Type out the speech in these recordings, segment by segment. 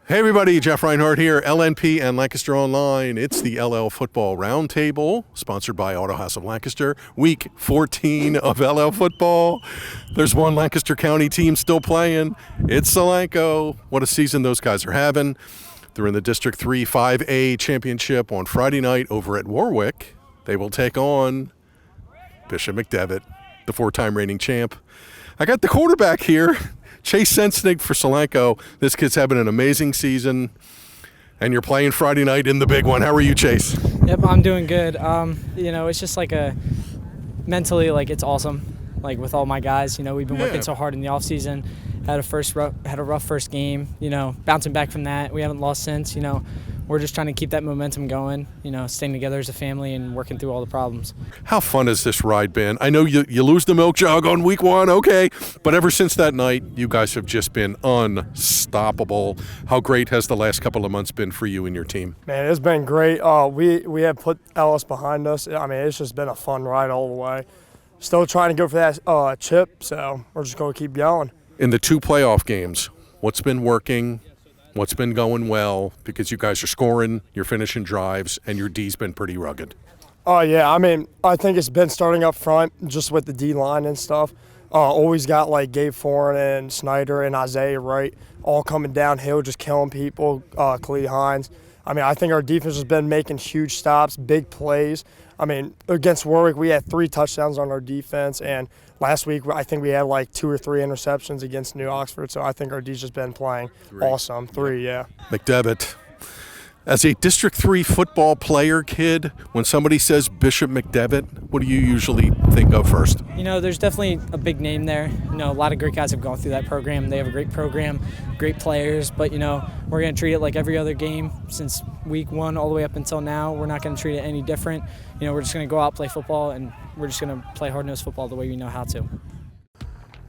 Hey everybody, Jeff Reinhardt here, LNP and Lancaster Online. It's the LL Football Roundtable, sponsored by Auto House of Lancaster. Week 14 of LL Football. There's one Lancaster County team still playing. It's Solanco. What a season those guys are having. They're in the District 3 5A Championship on Friday night over at Warwick. They will take on Bishop McDevitt, the four-time reigning champ. I got the quarterback here. Chase Sensnig for Solanco. This kid's having an amazing season, and you're playing Friday night in the big one. How are you, Chase? Yep, I'm doing good. It's just mentally, it's awesome. With all my guys, we've been working so hard in the off season. Had a rough first game. Bouncing back from that, we haven't lost since. We're just trying to keep that momentum going. Staying together as a family and working through all the problems. How fun has this ride been? I know you lose the milk jug on week one, okay, but ever since that night, you guys have just been unstoppable. How great has the last couple of months been for you and your team? Man, it's been great. We have put Ellis behind us. It's just been a fun ride all the way. Still trying to go for that chip, so we're just going to keep going. In the two playoff games, what's been working? What's been going well? Because you guys are scoring, you're finishing drives, and your D's been pretty rugged. Oh, yeah. I think it's been starting up front just with the D-line and stuff. Always got Gabe Foran and Snyder and Isaiah Wright all coming downhill, just killing people, Khalid Hines. I think our defense has been making huge stops, big plays. Against Warwick, we had 3 touchdowns on our defense, and last week I think we had 2 or 3 interceptions against New Oxford, so I think our D's just been playing awesome. 3, yeah. McDevitt, as a District 3 football player kid, when somebody says Bishop McDevitt, what do you usually think of first? There's definitely a big name there. A lot of great guys have gone through that program. They have a great program, great players, but, we're going to treat it like every other game since week 1 all the way up until now. We're not going to treat it any different. We're just going to go out, play football, and we're just going to play hard-nosed football the way we know how to.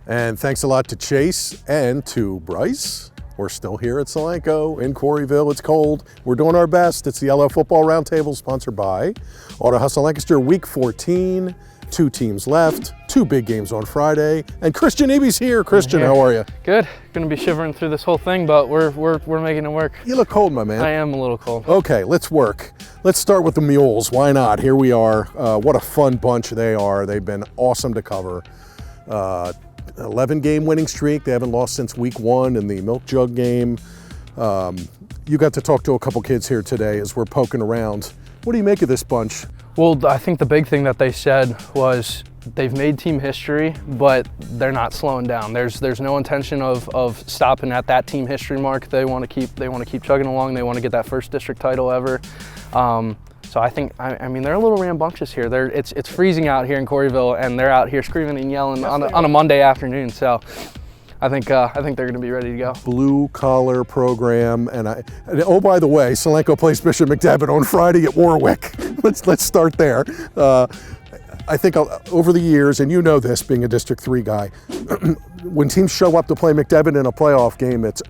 And thanks a lot to Chase and to Bryce. We're still here at Solanco in Quarryville. It's cold. We're doing our best. It's the LL Football Roundtable, sponsored by Auto House of Lancaster. Week 14, 2 teams left, 2 big games on Friday, and Christian Eby's here. Christian, how are you? Good. Going to be shivering through this whole thing, but we're making it work. You look cold, my man. I am a little cold. Okay, let's work. Let's start with the Mules. Why not? Here we are. What a fun bunch they are. They've been awesome to cover. 11-game winning streak. They haven't lost since week 1 in the milk jug game. You got to talk to a couple kids here today as we're poking around. What do you make of this bunch? Well, I think the big thing that they said was they've made team history, but they're not slowing down. There's no intention of stopping at that team history mark. They want to keep chugging along. They want to get that first district title ever. So I think, they're a little rambunctious here. It's freezing out here in Quarryville, and they're out here screaming and yelling on a Monday afternoon. So I think they're going to be ready to go. Blue collar program, and oh, by the way, Solanco plays Bishop McDevitt on Friday at Warwick. Let's start there. I think over the years, and you know this, being a District 3 guy, when teams show up to play McDevitt in a playoff game, it's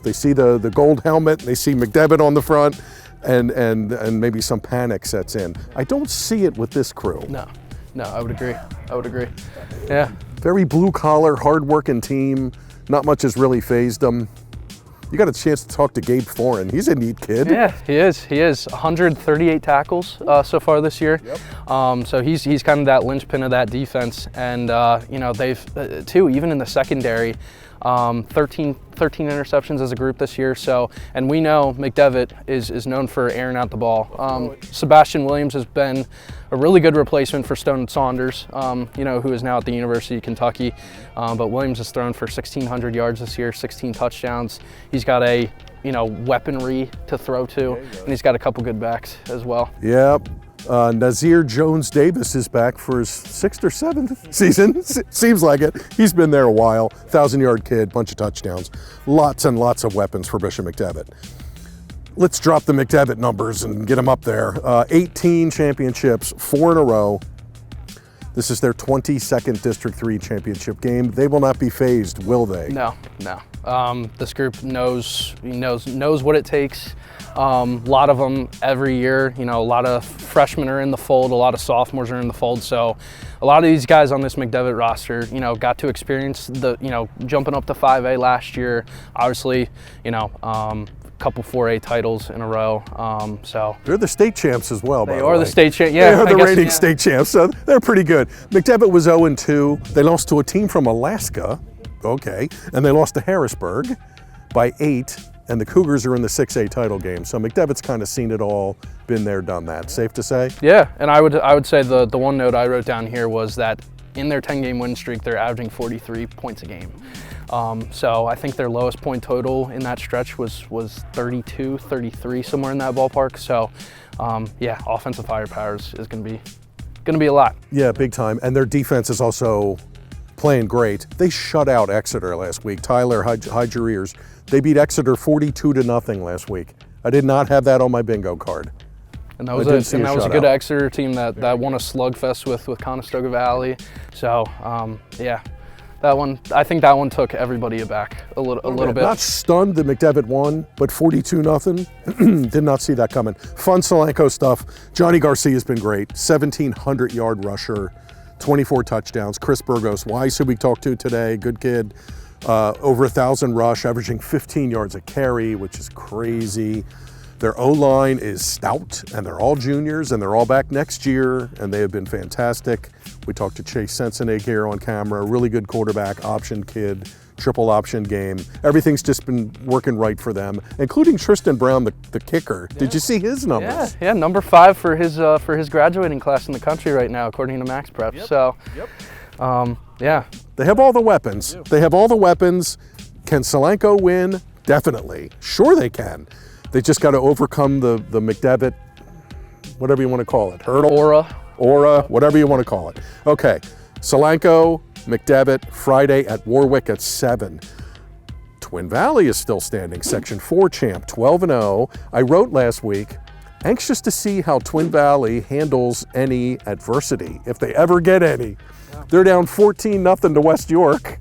they see the gold helmet, they see McDevitt on the front, and maybe some panic sets in. I don't see it with this crew. No, I would agree. Yeah. Very blue collar, hard working team. Not much has really fazed them. You got a chance to talk to Gabe Foran. He's a neat kid. Yeah, he is. 138 tackles so far this year. Yep. So he's kind of that linchpin of that defense. And they've too, even in the secondary, 13 interceptions as a group this year. So, and we know McDevitt is known for airing out the ball. Sebastian Williams has been a really good replacement for Stone Saunders, who is now at the University of Kentucky. But Williams has thrown for 1,600 yards this year, 16 touchdowns. He's got a weaponry to throw to, and he's got a couple good backs as well. Yep. Nazir Jones-Davis is back for his 6th or 7th season. Seems like it. He's been there a while. 1,000-yard kid, bunch of touchdowns. Lots and lots of weapons for Bishop McDevitt. Let's drop the McDevitt numbers and get them up there. 18 championships, 4 in a row. This is their 22nd District 3 championship game. They will not be phased, will they? No. This group knows what it takes. A lot of them every year, a lot of freshmen are in the fold, a lot of sophomores are in the fold. So a lot of these guys on this McDevitt roster, got to experience the, jumping up to 5A last year. Obviously, couple 4A titles in a row. So they're the state champs as well. They are the state champs. Yeah, they are the reigning yeah. state champs, so they're pretty good. McDevitt was 0-2. They lost to a team from Alaska, okay, and they lost to Harrisburg by 8. And the Cougars are in the 6A title game. So McDevitt's kind of seen it all, been there, done that. Safe to say? Yeah, and I would say the one note I wrote down here was that in their 10-game win streak, they're averaging 43 points a game. So I think their lowest point total in that stretch was 32, 33, somewhere in that ballpark. So yeah, offensive firepower is going to be a lot. Yeah, big time. And their defense is also playing great. They shut out Exeter last week. Tyler, hide your ears. They beat Exeter 42-0 last week. I did not have that on my bingo card. And that was a good Exeter team that won a slugfest with Conestoga Valley. So yeah, I think that one took everybody aback a little bit. Not stunned that McDevitt won, but 42-0. Did not see that coming. Fun Solanco stuff. Johnny Garcia's been great. 1,700-yard rusher, 24 touchdowns. Chris Burgos Weiss, who we talked to today, good kid. Over 1,000 rush, averaging 15 yards a carry, which is crazy. Their O-line is stout, and they're all juniors, and they're all back next year, and they have been fantastic. We talked to Chase Sensenig here on camera, really good quarterback, option kid, triple option game. Everything's just been working right for them, including Tristan Brown, the kicker. Yeah. Did you see his numbers? Yeah, number 5 for his graduating class in the country right now, according to Max Prep. Yep. So, yeah. They have all the weapons. They have all the weapons. Can Solanco win? Definitely. Sure they can. They just got to overcome the McDevitt, whatever you want to call it, hurdle? Aura, whatever you want to call it. Okay, Solanco, McDevitt, Friday at Warwick at 7. Twin Valley is still standing, Section 4 champ, 12-0. I wrote last week, anxious to see how Twin Valley handles any adversity, if they ever get any. They're down 14-0 to West York,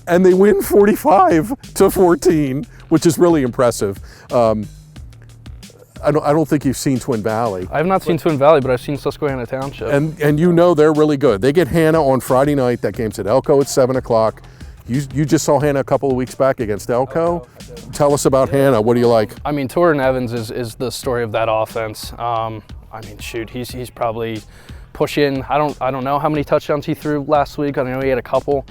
and they win 45-14, which is really impressive. I don't think you've seen Twin Valley. I have not seen Twin Valley, but I've seen Susquehanna Township. And you know they're really good. They get Hannah on Friday night. That game's at Elko at 7 o'clock. You just saw Hannah a couple of weeks back against Elko. Tell us about Hannah. What do you like? I mean, Torrin Evans is the story of that offense. I mean, shoot, he's probably pushing. I don't know how many touchdowns he threw last week. I know he had a couple.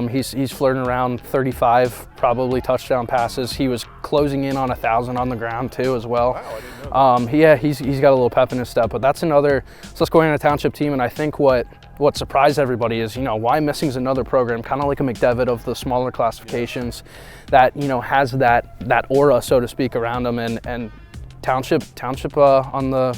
He's flirting around 35 probably touchdown passes. He was closing in on 1,000 on the ground too as well. Wow, I didn't know that. Yeah, he's got a little pep in his step. But that's another Susquehanna Township team, and I think what surprised everybody is, why missing is another program, kind of like a McDevitt of the smaller classifications, that has that aura, so to speak, around them, and Township on the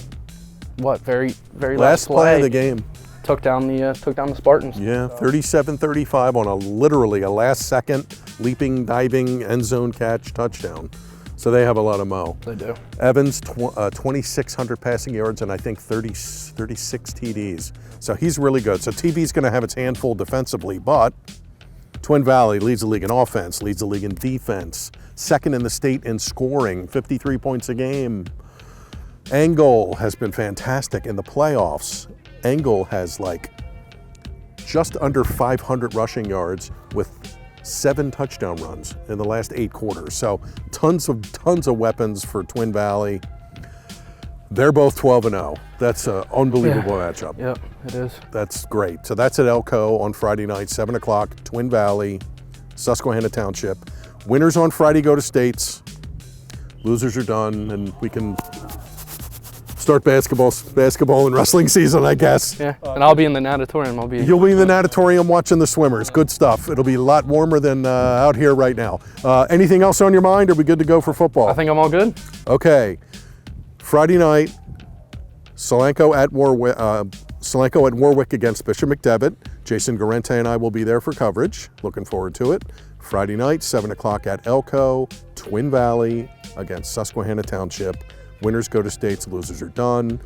very last play of the game took down the Spartans. Yeah, 37-35 on literally a last second leaping, diving end zone catch touchdown. So they have a lot of mo. They do. Evans 2,600 passing yards and I think 36 TDs. So he's really good. So TV's going to have its handful defensively, but Twin Valley leads the league in offense, leads the league in defense, second in the state in scoring, 53 points a game. Engel has been fantastic in the playoffs. Engel has just under 500 rushing yards with 7 touchdown runs in the last 8 quarters. So tons of weapons for Twin Valley. They're both 12-0. That's an unbelievable matchup. Yep, it is. That's great. So that's at Elko on Friday night, 7 o'clock, Twin Valley, Susquehanna Township. Winners on Friday go to states. Losers are done, and we can start basketball and wrestling season, I guess. Yeah, and I'll be in the natatorium. You'll be in the natatorium watching the swimmers. Good stuff. It'll be a lot warmer than out here right now. Anything else on your mind? Are we good to go for football? I think I'm all good. Okay. Friday night, Solanco at Warwick against Bishop McDevitt. Jason Garente and I will be there for coverage. Looking forward to it. Friday night, 7 o'clock at Elko, Twin Valley against Susquehanna Township. Winners go to states, losers are done.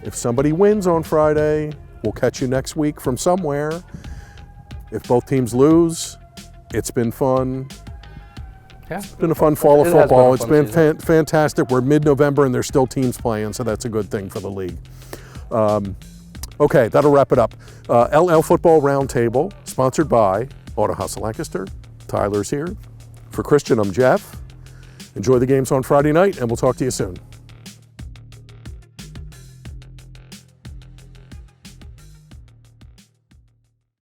If somebody wins on Friday, we'll catch you next week from somewhere. If both teams lose, it's been fun. Yeah. It's been a fun fall of football. It's been fantastic. We're mid-November and there's still teams playing, so that's a good thing for the league. Okay, that'll wrap it up. LL Football Roundtable, sponsored by Auto House of Lancaster. Tyler's here. For Christian, I'm Jeff. Enjoy the games on Friday night, and we'll talk to you soon.